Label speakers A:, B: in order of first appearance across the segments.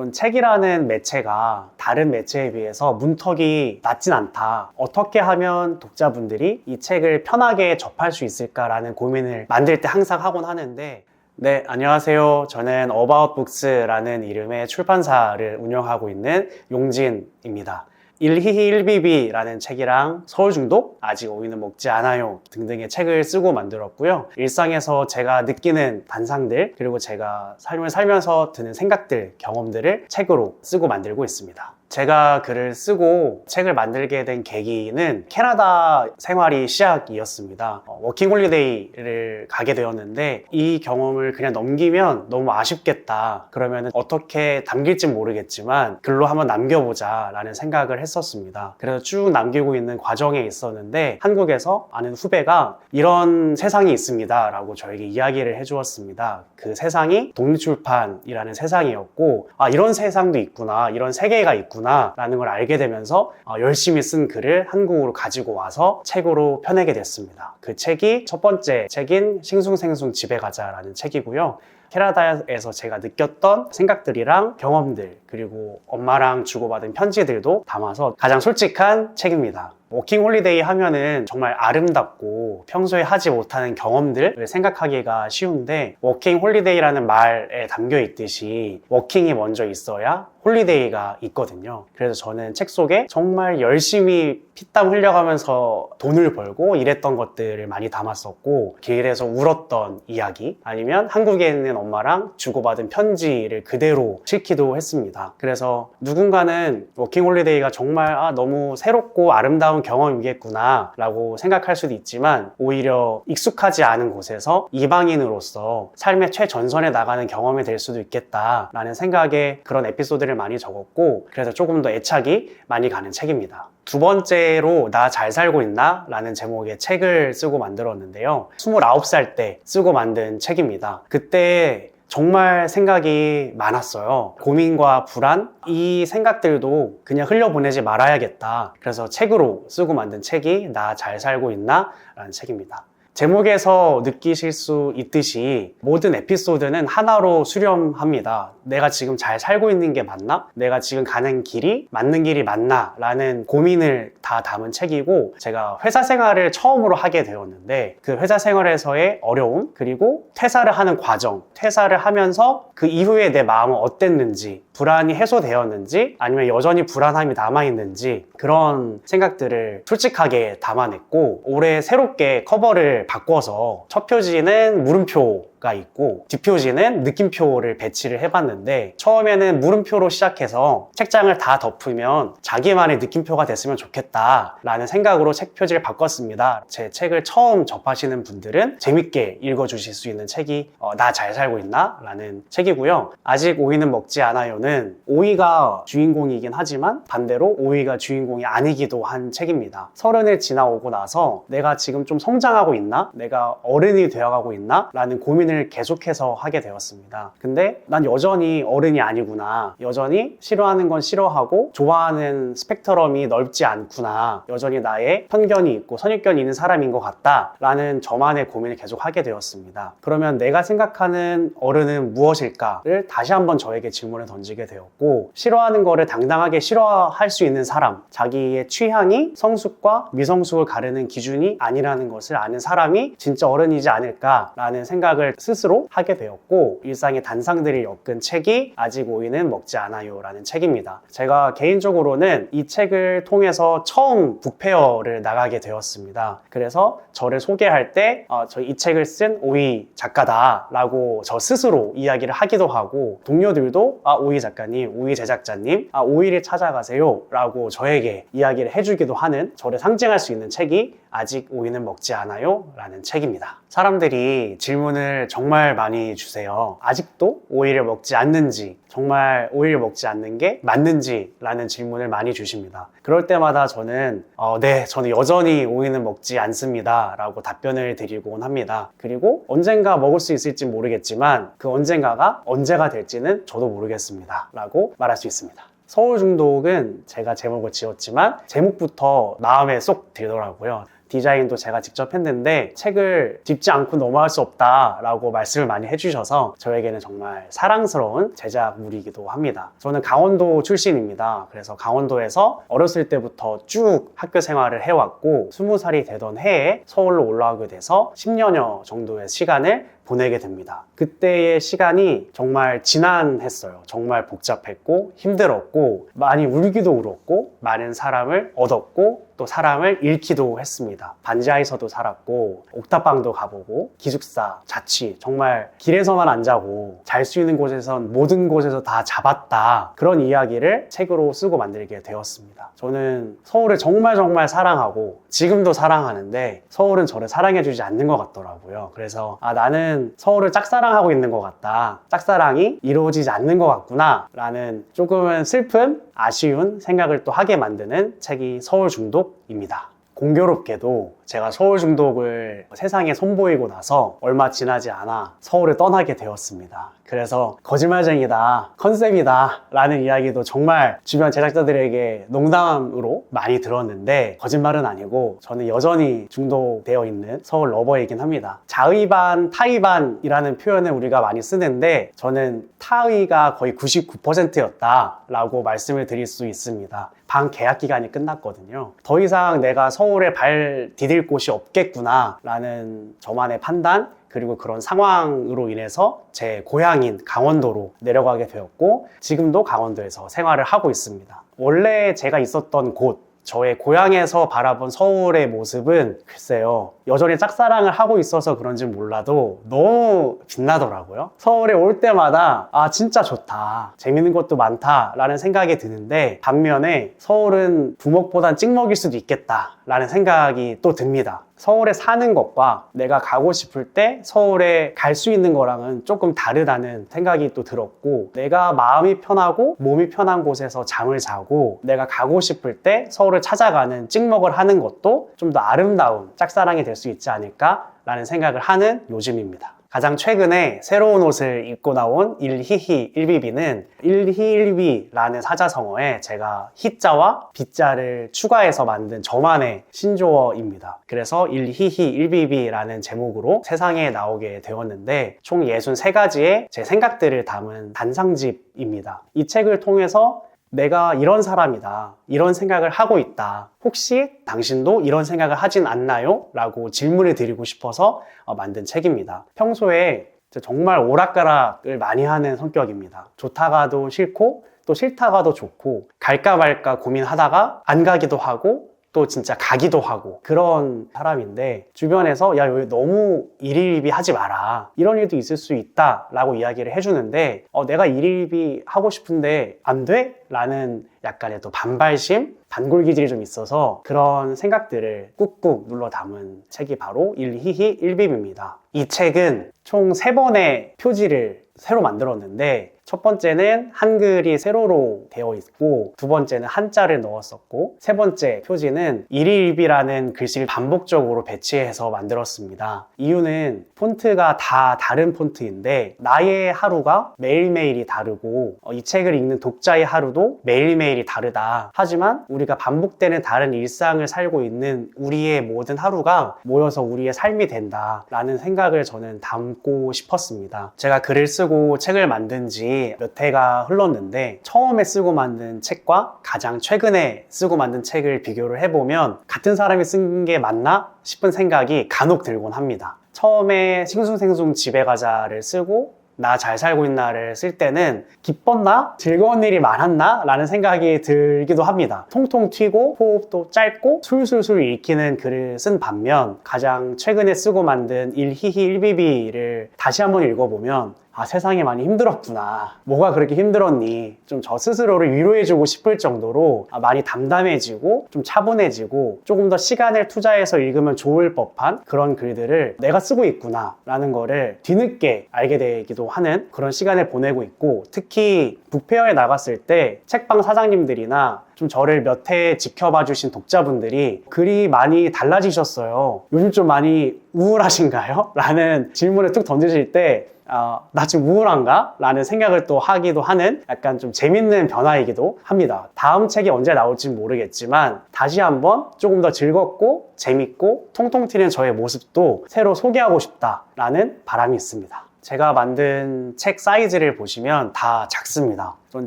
A: 전 책이라는 매체가 다른 매체에 비해서 문턱이 낮진 않다. 어떻게 하면 독자분들이 이 책을 편하게 접할 수 있을까라는 고민을 만들 때 항상 하곤 하는데, 네, 안녕하세요. 저는 어바웃북스라는 이름의 출판사를 운영하고 있는 용진입니다. 일희희 일비비라는 책이랑 서울중독, 아직 오이는 먹지 않아요 등등의 책을 쓰고 만들었고요. 일상에서 제가 느끼는 단상들, 그리고 제가 삶을 살면서 드는 생각들, 경험들을 책으로 쓰고 만들고 있습니다. 제가 글을 쓰고 책을 만들게 된 계기는 캐나다 생활이 시작이었습니다. 워킹홀리데이를 가게 되었는데 이 경험을 그냥 넘기면 너무 아쉽겠다. 그러면 어떻게 담길지 모르겠지만 글로 한번 남겨보자 라는 생각을 했었습니다. 그래서 쭉 남기고 있는 과정에 있었는데 한국에서 아는 후배가 이런 세상이 있습니다 라고 저에게 이야기를 해주었습니다. 그 세상이 독립출판이라는 세상이었고, 아, 이런 세상도 있구나, 이런 세계가 있구나 라는 걸 알게 되면서 열심히 쓴 글을 한국으로 가지고 와서 책으로 펴내게 됐습니다. 그 책이 첫 번째 책인 싱숭생숭 집에 가자라는 책이고요. 캐나다에서 제가 느꼈던 생각들이랑 경험들, 그리고 엄마랑 주고받은 편지들도 담아서 가장 솔직한 책입니다. 워킹홀리데이 하면은 정말 아름답고 평소에 하지 못하는 경험들을 생각하기가 쉬운데, 워킹홀리데이라는 말에 담겨 있듯이 워킹이 먼저 있어야 홀리데이가 있거든요. 그래서 저는 책 속에 정말 열심히 피땀 흘려가면서 돈을 벌고 이랬던 것들을 많이 담았었고, 길에서 울었던 이야기, 아니면 한국에 있는 엄마랑 주고받은 편지를 그대로 실기도 했습니다. 그래서 누군가는 워킹홀리데이가 정말 너무 새롭고 아름다운 경험이겠구나 라고 생각할 수도 있지만, 오히려 익숙하지 않은 곳에서 이방인으로서 삶의 최전선에 나가는 경험이 될 수도 있겠다 라는 생각에 그런 에피소드를 많이 적었고, 그래서 조금 더 애착이 많이 가는 책입니다. 두 번째로 나 잘 살고 있나? 라는 제목의 책을 쓰고 만들었는데요. 29살 때 쓰고 만든 책입니다. 그때 정말 생각이 많았어요. 고민과 불안, 이 생각들도 그냥 흘려보내지 말아야겠다. 그래서 책으로 쓰고 만든 책이 나 잘 살고 있나? 라는 책입니다. 제목에서 느끼실 수 있듯이 모든 에피소드는 하나로 수렴합니다. 내가 지금 잘 살고 있는 게 맞나? 내가 지금 가는 길이 맞는 길이 맞나? 라는 고민을 다 담은 책이고, 제가 회사 생활을 처음으로 하게 되었는데 그 회사 생활에서의 어려움, 그리고 퇴사를 하는 과정, 퇴사를 하면서 그 이후에 내 마음은 어땠는지, 불안이 해소되었는지 아니면 여전히 불안함이 남아있는지, 그런 생각들을 솔직하게 담아냈고, 올해 새롭게 커버를 바꿔서 첫 표지는 물음표가 있고 뒷표지는 느낌표를 배치를 해봤는데, 처음에는 물음표로 시작해서 책장을 다 덮으면 자기만의 느낌표가 됐으면 좋겠다 라는 생각으로 책 표지를 바꿨습니다. 제 책을 처음 접하시는 분들은 재밌게 읽어주실 수 있는 책이 나 잘 살고 있나? 라는 책이고요. 아직 오이는 먹지 않아요는 오이가 주인공이긴 하지만 반대로 오이가 주인공이 아니기도 한 책입니다. 30을 지나오고 나서 내가 지금 좀 성장하고 있나? 내가 어른이 되어가고 있나? 라는 고민을 계속해서 하게 되었습니다. 근데 난 여전히 어른이 아니구나, 여전히 싫어하는 건 싫어하고 좋아하는 스펙트럼이 넓지 않구나, 여전히 나의 편견이 있고 선입견이 있는 사람인 것 같다 라는 저만의 고민을 계속 하게 되었습니다. 그러면 내가 생각하는 어른은 무엇일까를 다시 한번 저에게 질문을 던지게 되었고, 싫어하는 거를 당당하게 싫어할 수 있는 사람, 자기의 취향이 성숙과 미성숙을 가르는 기준이 아니라는 것을 아는 사람이 진짜 어른이지 않을까라는 생각을 스스로 하게 되었고, 일상의 단상들이 엮은 책이 아직 오이는 먹지 않아요 라는 책입니다. 제가 개인적으로는 이 책을 통해서 처음 북페어를 나가게 되었습니다. 그래서 저를 소개할 때 저 이 책을 쓴 오이 작가다 라고 저 스스로 이야기를 하기도 하고, 동료들도 오이 작가님, 오이 제작자님, 오이를 찾아가세요 라고 저에게 이야기를 해주기도 하는, 저를 상징할 수 있는 책이 아직 오이는 먹지 않아요 라는 책입니다. 사람들이 질문을 정말 많이 주세요. 아직도 오이를 먹지 않는지, 정말 오이를 먹지 않는 게 맞는지 라는 질문을 많이 주십니다. 그럴 때마다 저는 네, 저는 여전히 오이는 먹지 않습니다 라고 답변을 드리곤 합니다. 그리고 언젠가 먹을 수 있을지 모르겠지만 그 언젠가가 언제가 될지는 저도 모르겠습니다 라고 말할 수 있습니다. 서울중독은 제가 제목을 지었지만 제목부터 마음에 쏙 들더라고요. 디자인도 제가 직접 했는데 책을 짚지 않고 넘어갈 수 없다라고 말씀을 많이 해주셔서 저에게는 정말 사랑스러운 제작물이기도 합니다. 저는 강원도 출신입니다. 그래서 강원도에서 어렸을 때부터 쭉 학교 생활을 해왔고 20살이 되던 해에 서울로 올라오게 돼서 10년여 정도의 시간을 보내게 됩니다. 그때의 시간이 정말 지난했어요. 정말 복잡했고 힘들었고 많이 울기도 울었고 많은 사람을 얻었고 또 사람을 잃기도 했습니다. 반지하에서도 살았고 옥탑방도 가보고 기숙사, 자취 정말 길에서만 안 자고 잘 수 있는 곳에선 모든 곳에서 다 잡았다. 그런 이야기를 책으로 쓰고 만들게 되었습니다. 저는 서울을 정말 사랑하고 지금도 사랑하는데 서울은 저를 사랑해주지 않는 것 같더라고요. 그래서 나는 서울을 짝사랑하고 있는 것 같다. 짝사랑이 이루어지지 않는 것 같구나 라는 조금은 슬픈 아쉬운 생각을 또 하게 만드는 책이 서울 중독입니다. 공교롭게도 제가 서울 중독을 세상에 선보이고 나서 얼마 지나지 않아 서울을 떠나게 되었습니다. 그래서 거짓말쟁이다, 컨셉이다 라는 이야기도 정말 주변 제작자들에게 농담으로 많이 들었는데 거짓말은 아니고 저는 여전히 중독되어 있는 서울 러버이긴 합니다. 자의반, 타의반이라는 표현을 우리가 많이 쓰는데 저는 타의가 거의 99%였다 라고 말씀을 드릴 수 있습니다. 반 계약 기간이 끝났거든요. 더 이상 내가 서울에 발 디딜 곳이 없겠구나 라는 저만의 판단 그리고 그런 상황으로 인해서 제 고향인 강원도로 내려가게 되었고 지금도 강원도에서 생활을 하고 있습니다. 원래 제가 있었던 곳 저의 고향에서 바라본 서울의 모습은 글쎄요 여전히 짝사랑을 하고 있어서 그런지 몰라도 너무 빛나더라고요. 서울에 올 때마다 진짜 좋다, 재밌는 것도 많다 라는 생각이 드는데 반면에 서울은 부먹보단 찍먹일 수도 있겠다 라는 생각이 또 듭니다. 서울에 사는 것과 내가 가고 싶을 때 서울에 갈 수 있는 거랑은 조금 다르다는 생각이 또 들었고 내가 마음이 편하고 몸이 편한 곳에서 잠을 자고 내가 가고 싶을 때 서울을 찾아가는 찍먹을 하는 것도 좀 더 아름다운 짝사랑이 될 수 있지 않을까 라는 생각을 하는 요즘입니다. 가장 최근에 새로운 옷을 입고 나온 일히히 1비비는 일히일비라는 사자성어에 제가 히자와 비자를 추가해서 만든 저만의 신조어입니다. 그래서 일히히 1비비라는 제목으로 세상에 나오게 되었는데 총 63가지의 제 생각들을 담은 단상집입니다. 이 책을 통해서 내가 이런 사람이다, 이런 생각을 하고 있다, 혹시 당신도 이런 생각을 하진 않나요? 라고 질문을 드리고 싶어서 만든 책입니다. 평소에 정말 오락가락을 많이 하는 성격입니다. 좋다가도 싫고 또 싫다가도 좋고 갈까 말까 고민하다가 안 가기도 하고 또 진짜 가기도 하고 그런 사람인데 주변에서 야 여기 너무 일일비 하지 마라, 이런 일도 있을 수 있다 라고 이야기를 해주는데 내가 일일비 하고 싶은데 안 돼? 라는 약간의 또 반발심, 반골기질이 좀 있어서 그런 생각들을 꾹꾹 눌러 담은 책이 바로 일히히 1빕입니다. 이 책은 총 3번의 표지를 새로 만들었는데 첫 번째는 한글이 세로로 되어 있고 두 번째는 한자를 넣었었고 세 번째 표지는 일일비라는 글씨를 반복적으로 배치해서 만들었습니다. 이유는 폰트가 다 다른 폰트인데 나의 하루가 매일매일이 다르고 이 책을 읽는 독자의 하루도 매일매일이 다르다. 하지만 우리가 반복되는 다른 일상을 살고 있는 우리의 모든 하루가 모여서 우리의 삶이 된다 라는 생각을 저는 담고 싶었습니다. 제가 글을 쓰고 책을 만든 지 몇 해가 흘렀는데 처음에 쓰고 만든 책과 가장 최근에 쓰고 만든 책을 비교를 해보면 같은 사람이 쓴 게 맞나 싶은 생각이 간혹 들곤 합니다. 처음에 싱숭생숭 집에 가자를 쓰고 나 잘 살고 있나를 쓸 때는 기뻤나? 즐거운 일이 많았나? 라는 생각이 들기도 합니다. 통통 튀고 호흡도 짧고 술술술 읽히는 글을 쓴 반면 가장 최근에 쓰고 만든 일히히 1비비를 다시 한번 읽어보면 세상이 많이 힘들었구나. 뭐가 그렇게 힘들었니? 좀 저 스스로를 위로해주고 싶을 정도로 많이 담담해지고 좀 차분해지고 조금 더 시간을 투자해서 읽으면 좋을 법한 그런 글들을 내가 쓰고 있구나 라는 거를 뒤늦게 알게 되기도 하는 그런 시간을 보내고 있고 특히 북페어에 나갔을 때 책방 사장님들이나 좀 저를 몇 해 지켜봐 주신 독자분들이 글이 많이 달라지셨어요. 요즘 좀 많이 우울하신가요? 라는 질문을 툭 던지실 때 나 지금 우울한가? 라는 생각을 또 하기도 하는 약간 좀 재밌는 변화이기도 합니다. 다음 책이 언제 나올지 모르겠지만 다시 한번 조금 더 즐겁고 재밌고 통통 튀는 저의 모습도 새로 소개하고 싶다라는 바람이 있습니다. 제가 만든 책 사이즈를 보시면 다 작습니다. 전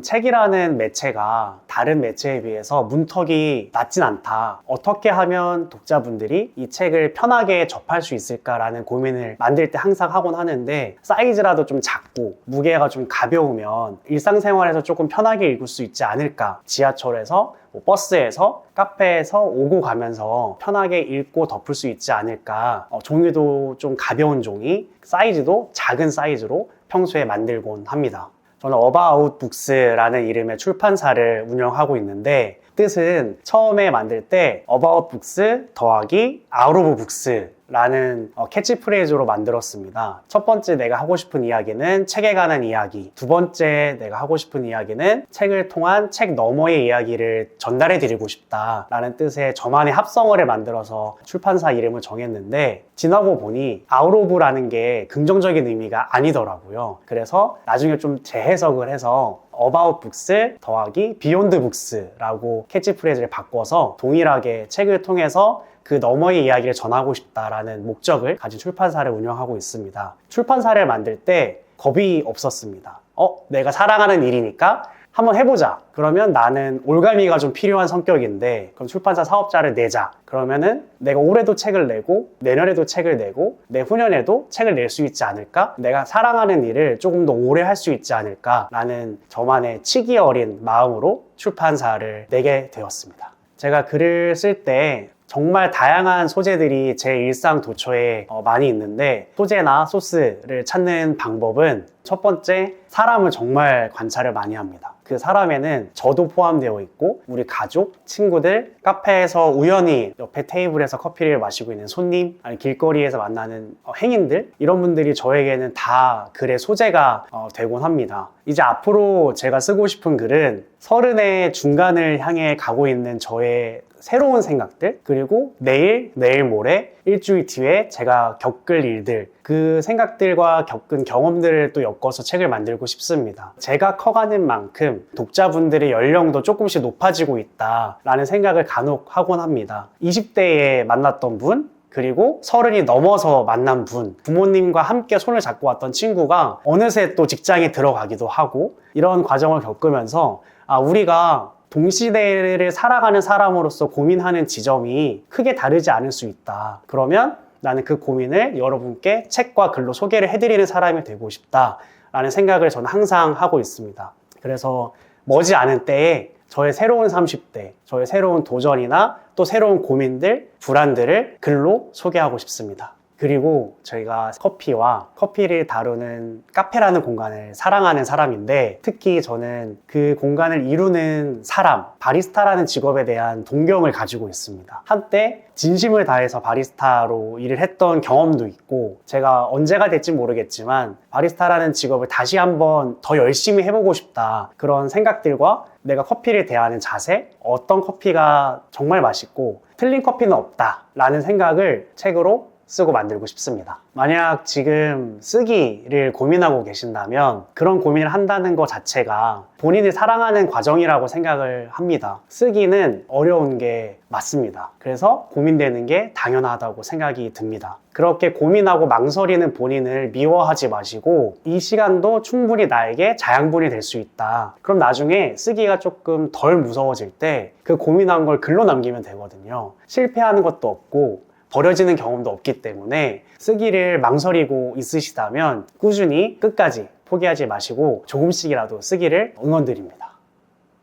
A: 책이라는 매체가 다른 매체에 비해서 문턱이 낮진 않다. 어떻게 하면 독자분들이 이 책을 편하게 접할 수 있을까라는 고민을 만들 때 항상 하곤 하는데, 사이즈라도 좀 작고 무게가 좀 가벼우면 일상생활에서 조금 편하게 읽을 수 있지 않을까. 지하철에서, 버스에서, 카페에서 오고 가면서 편하게 읽고 덮을 수 있지 않을까. 종이도 좀 가벼운 종이, 사이즈도 작은 사이즈로 평소에 만들곤 합니다. 저는 어바웃 북스라는 이름의 출판사를 운영하고 있는데, 뜻은 처음에 만들 때 어바웃 북스 더하기 아웃 오브 북스라는 캐치프레이즈로 만들었습니다. 첫 번째 내가 하고 싶은 이야기는 책에 관한 이야기, 두 번째 내가 하고 싶은 이야기는 책을 통한 책 너머의 이야기를 전달해 드리고 싶다라는 뜻의 저만의 합성어를 만들어서 출판사 이름을 정했는데, 지나고 보니 아웃 오브라는 게 긍정적인 의미가 아니더라고요. 그래서 나중에 좀 재해석을 해서 About Books 더하기 Beyond Books라고 캐치프레이즈를 바꿔서 동일하게 책을 통해서 그 너머의 이야기를 전하고 싶다라는 목적을 가진 출판사를 운영하고 있습니다. 출판사를 만들 때 겁이 없었습니다. 내가 사랑하는 일이니까 한번 해보자. 그러면 나는 올가미가 좀 필요한 성격인데, 그럼 출판사 사업자를 내자. 그러면은 내가 올해도 책을 내고 내년에도 책을 내고 내후년에도 책을 낼 수 있지 않을까? 내가 사랑하는 일을 조금 더 오래 할 수 있지 않을까? 라는 저만의 치기 어린 마음으로 출판사를 내게 되었습니다. 제가 글을 쓸 때 정말 다양한 소재들이 제 일상 도처에 많이 있는데, 소재나 소스를 찾는 방법은 첫 번째, 사람을 정말 관찰을 많이 합니다. 그 사람에는 저도 포함되어 있고 우리 가족, 친구들, 카페에서 우연히 옆에 테이블에서 커피를 마시고 있는 손님, 아니 길거리에서 만나는 행인들, 이런 분들이 저에게는 다 글의 소재가 되곤 합니다. 이제 앞으로 제가 쓰고 싶은 글은 30의 중간을 향해 가고 있는 저의 새로운 생각들, 그리고 내일 모레, 일주일 뒤에 제가 겪을 일들, 그 생각들과 겪은 경험들을 또 엮어서 책을 만들고 싶습니다. 제가 커가는 만큼 독자분들의 연령도 조금씩 높아지고 있다라는 생각을 간혹 하곤 합니다. 20대에 만났던 분, 그리고 30이 넘어서 만난 분, 부모님과 함께 손을 잡고 왔던 친구가 어느새 또 직장에 들어가기도 하고, 이런 과정을 겪으면서 우리가 동시대를 살아가는 사람으로서 고민하는 지점이 크게 다르지 않을 수 있다. 그러면 나는 그 고민을 여러분께 책과 글로 소개를 해드리는 사람이 되고 싶다라는 생각을 저는 항상 하고 있습니다. 그래서 머지않은 때에 저의 새로운 30대, 저의 새로운 도전이나 또 새로운 고민들, 불안들을 글로 소개하고 싶습니다. 그리고 저희가 커피와 커피를 다루는 카페라는 공간을 사랑하는 사람인데, 특히 저는 그 공간을 이루는 사람, 바리스타라는 직업에 대한 동경을 가지고 있습니다. 한때 진심을 다해서 바리스타로 일을 했던 경험도 있고, 제가 언제가 될지 모르겠지만 바리스타라는 직업을 다시 한번 더 열심히 해보고 싶다, 그런 생각들과 내가 커피를 대하는 자세, 어떤 커피가 정말 맛있고 틀린 커피는 없다라는 생각을 책으로 쓰고 만들고 싶습니다. 만약 지금 쓰기를 고민하고 계신다면 그런 고민을 한다는 것 자체가 본인을 사랑하는 과정이라고 생각을 합니다. 쓰기는 어려운 게 맞습니다. 그래서 고민되는 게 당연하다고 생각이 듭니다. 그렇게 고민하고 망설이는 본인을 미워하지 마시고, 이 시간도 충분히 나에게 자양분이 될 수 있다. 그럼 나중에 쓰기가 조금 덜 무서워질 때 그 고민한 걸 글로 남기면 되거든요. 실패하는 것도 없고 버려지는 경험도 없기 때문에 쓰기를 망설이고 있으시다면 꾸준히 끝까지 포기하지 마시고 조금씩이라도 쓰기를 응원드립니다.